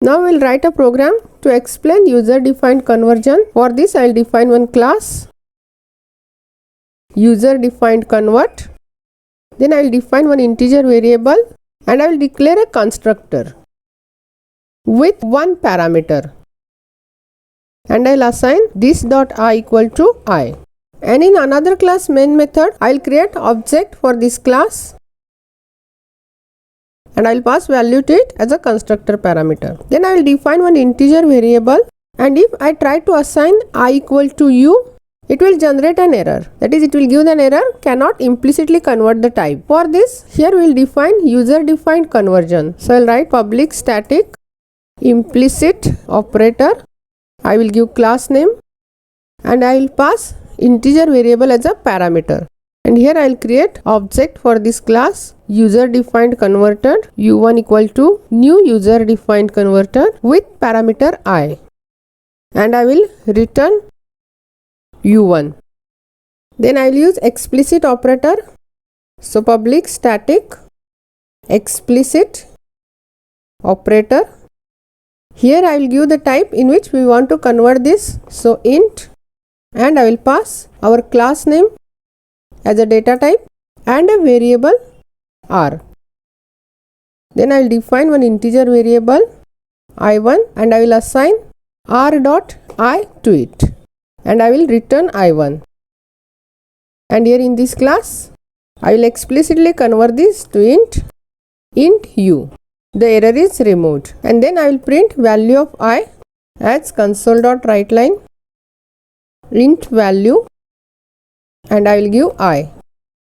Now we'll write a program to explain user defined conversion. For this I'll define one class user defined convert. Then I will define one integer variable and I will declare a constructor with one parameter, and I will assign this dot I equal to I. And in another class main method I will create object for this class and I will pass value to it as a constructor parameter. Then I will define one integer variable, and if I try to assign I equal to u, it will generate an error. That is, it will give an error cannot implicitly convert the type. For this, here we will define user defined conversion. So I will write public static implicit operator. I will give class name and I will pass integer variable as a parameter. And here I will create object for this class user defined converter u1 equal to new user defined converter with parameter I, and I will return u1. Then I will use explicit operator. So public static explicit operator. Here I will give the type in which we want to convert this. So int, and I will pass our class name as a data type and a variable r. Then I will define one integer variable I1 and I will assign r dot I to it, and I will return I1. And here in this class I will explicitly convert this to int u. The error is removed, and then I will print value of I as console.writeLine int value, and I will give I.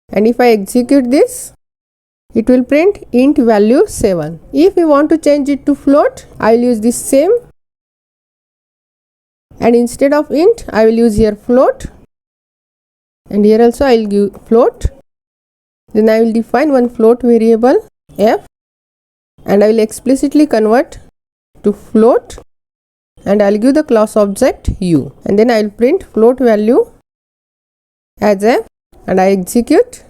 And if I execute this, it will print int value 7. If we want to change it to float, I will use this same, and instead of int I will use here float, and here also I will give float. Then I will define one float variable f, and I will explicitly convert to float, and I will give the class object u, and then I will print float value as f, and I execute.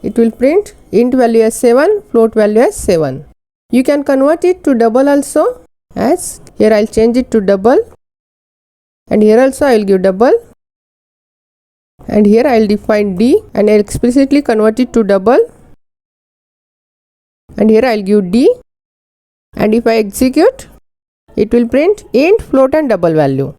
It will print int value as 7, float value as 7. You can convert it to double also, as here I will change it to double, and here also I will give double, and here I will define d and I will explicitly convert it to double, and here I will give d, and if I execute, it will print int, float and double value.